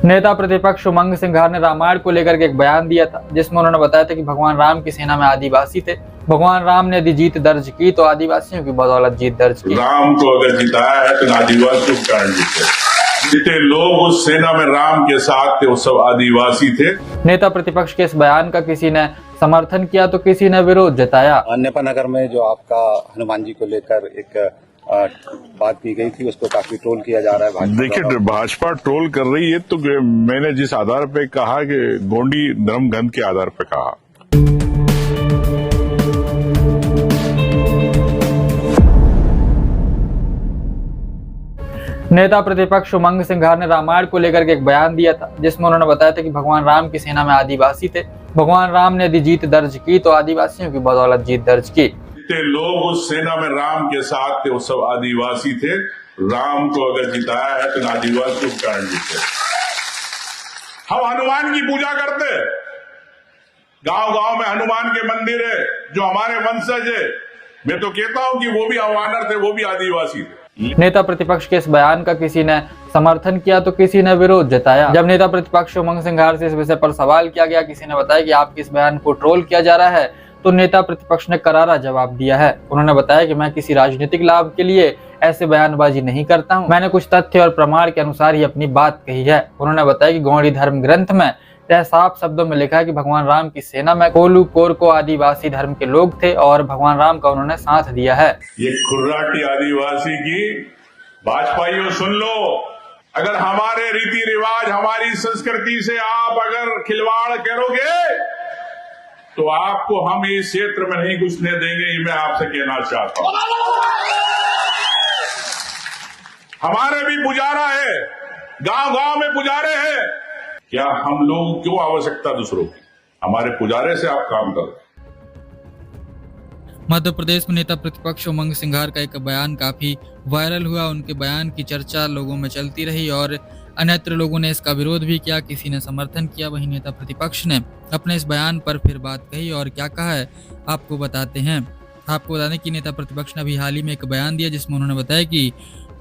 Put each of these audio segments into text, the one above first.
नेता प्रतिपक्ष उमंग सिंघार ने रामायण को लेकर के एक बयान दिया था, जिसमें उन्होंने बताया था कि भगवान राम की सेना में आदिवासी थे। भगवान राम ने यदि जीत दर्ज की तो आदिवासियों की बदौलत जीत दर्ज की। राम को अगर जिताया है तो आदिवासियों के कारण जीते। जितने लोग उस सेना में राम के साथ थे वो सब आदिवासी थे। नेता प्रतिपक्ष के इस बयान का किसी ने समर्थन किया तो किसी ने विरोध जताया। अन्यपा नगर में जो आपका हनुमान जी को लेकर एक बात की गई थी, उसको काफी ट्रोल किया जा रहा है। देखिए, भाजपा ट्रोल कर रही है तो मैंने जिस आधार पे कहा कि गोंडी धर्म ग्रंथ के आधार पे कहा। नेता प्रतिपक्ष उमंग सिंघार ने रामायण को लेकर के एक बयान दिया था, जिसमें उन्होंने बताया था कि भगवान राम की सेना में आदिवासी थे। भगवान राम ने यदि जीत दर्ज की तो आदिवासियों की बदौलत जीत दर्ज की। जितने लोग उस सेना में राम के साथ थे वो सब आदिवासी थे। राम को अगर जिताया है तो आदिवासियों के कारण जीते। हम हनुमान की पूजा करते हैं, गांव गांव में हनुमान के मंदिर है जो हमारे वंशज है। मैं तो कहता हूं कि वो भी वानर थे, वो भी आदिवासी थे। नेता प्रतिपक्ष के इस बयान का किसी ने समर्थन किया तो किसी ने विरोध जताया। जब नेता प्रतिपक्ष उमंग सिंघार से इस विषय पर सवाल किया गया, किसी ने बताया कि आपके इस बयान को ट्रोल किया जा रहा है, तो नेता प्रतिपक्ष ने करारा जवाब दिया है। उन्होंने बताया कि मैं किसी राजनीतिक लाभ के लिए ऐसे बयानबाजी नहीं करता हूं, मैंने कुछ तथ्य और प्रमाण के अनुसार ही अपनी बात कही है। उन्होंने बताया कि गौड़ी धर्म ग्रंथ में यह साफ शब्दों में लिखा है कि भगवान राम की सेना में कोलू कोरको आदिवासी धर्म के लोग थे और भगवान राम का उन्होंने साथ दिया है। ये खुर्राटी आदिवासी की भाजपाइयों सुन लो, अगर हमारे रीति रिवाज हमारी संस्कृति से आप अगर खिलवाड़ करोगे तो आपको हम इस क्षेत्र में नहीं घुसने देंगे। ये मैं आपसे कहना चाहता हूं। हमारे भी पुजारा है, गांव गांव में पुजारे हैं। क्या हम लोग क्यों आवश्यकता दूसरों की? हमारे पुजारे से आप काम करो। मध्य प्रदेश में नेता प्रतिपक्ष उमंग सिंघार का एक बयान काफी वायरल हुआ। उनके बयान की चर्चा लोगों में चलती रही और अन्यत्र लोगों ने इसका विरोध भी किया, किसी ने समर्थन किया। वहीं नेता प्रतिपक्ष ने अपने इस बयान पर फिर बात कही और क्या कहा है आपको बताते हैं। आपको बता दें कि नेता प्रतिपक्ष ने अभी हाल ही में एक बयान दिया, जिसमें उन्होंने बताया कि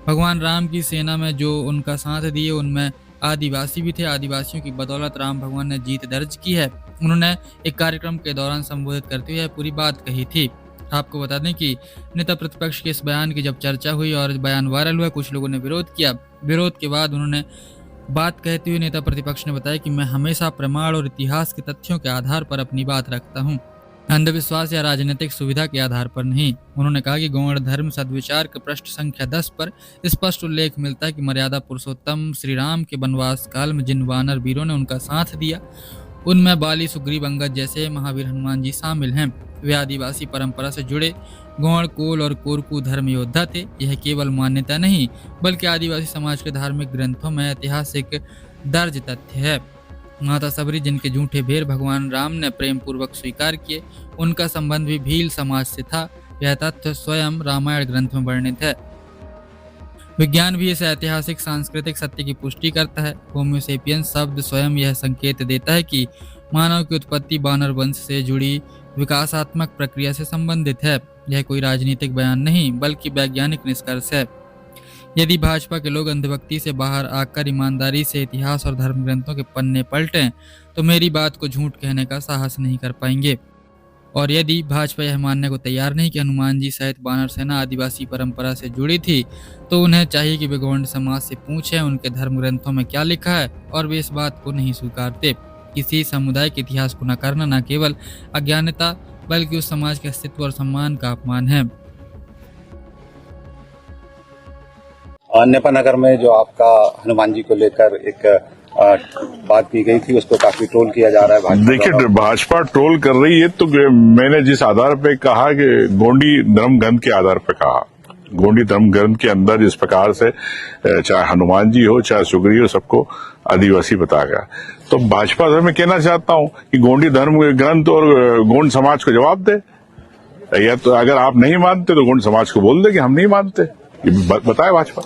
भगवान राम की सेना में जो उनका साथ दिए उनमें आदिवासी भी थे। आदिवासियों की बदौलत राम भगवान ने जीत दर्ज की है। उन्होंने एक कार्यक्रम के दौरान संबोधित करते हुए पूरी बात कही थी। आपको बता दें कि नेता प्रतिपक्ष के इस बयान की जब चर्चा हुई और बयान वायरल हुआ, कुछ लोगों ने विरोध किया। विरोध के बाद उन्होंने बात कहते हुए नेता प्रतिपक्ष ने बताया कि मैं हमेशा प्रमाण और इतिहास के तथ्यों के आधार पर अपनी बात रखता हूं, अंधविश्वास या राजनीतिक सुविधा के आधार पर नहीं। उन्होंने कहा कि गौड़ धर्म सद्विचार के पृष्ठ संख्या 10 पर स्पष्ट उल्लेख मिलता है कि मर्यादा पुरुषोत्तम श्री राम के वनवास काल में जिन वानर वीरों ने उनका साथ दिया उनमें बाली, सुग्रीव, अंगद जैसे महावीर हनुमान जी शामिल हैं। वे आदिवासी परंपरा से जुड़े गौड़, कोल और कोरकू धर्म योद्धा थे। यह केवल मान्यता नहीं बल्कि आदिवासी समाज के धार्मिक ग्रंथों में ऐतिहासिक दर्ज तथ्य है। माता सबरी जिनके झूठे भेड़ भगवान राम ने प्रेम पूर्वक स्वीकार किए, उनका संबंध भी भील समाज से था। यह तथ्य स्वयं रामायण ग्रंथ में वर्णित है। विज्ञान भी इस ऐतिहासिक सांस्कृतिक सत्य की पुष्टि करता है। होमो सेपियंस शब्द स्वयं यह संकेत देता है कि मानव की उत्पत्ति वानर वंश से जुड़ी विकासात्मक प्रक्रिया से संबंधित है। यह कोई राजनीतिक बयान नहीं बल्कि वैज्ञानिक निष्कर्ष है। यदि भाजपा के लोग अंधभक्ति से बाहर आकर ईमानदारी से इतिहास और धर्म ग्रंथों के पन्ने पलटें तो मेरी बात को झूठ कहने का साहस नहीं कर पाएंगे। और यदि भाजपा यह मानने को तैयार नहीं कि हनुमान जी सहित वानर सेना आदिवासी परंपरा से जुड़ी थी, तो उन्हें चाहिए कि वे गौड़ समाज से पूछें उनके धर्म ग्रंथों में क्या लिखा है, और वे इस बात को नहीं स्वीकारते। किसी समुदाय के इतिहास को नकारना न केवल अज्ञानता बल्कि उस समाज के अस्तित्व और सम्मान का अपमान है। अन्यपा नगर में जो आपका हनुमान जी को लेकर एक बात की गई थी, उसको काफी ट्रोल किया जा रहा है। देखिए, भाजपा ट्रोल कर रही है तो मैंने जिस आधार पे कहा कि गोंडी धर्म ग्रंथ के आधार पे कहा। गोंडी धर्म ग्रंथ के अंदर जिस प्रकार से चाहे हनुमान जी हो चाहे सुग्रीव हो, सबको आदिवासी बताया गया। तो भाजपा से मैं कहना चाहता हूं कि गोंडी धर्म ग्रंथ और गोंड समाज को जवाब दे। या तो अगर आप नहीं मानते तो गोंड समाज को बोल दे कि हम नहीं मानते। ये बताए भाजपा।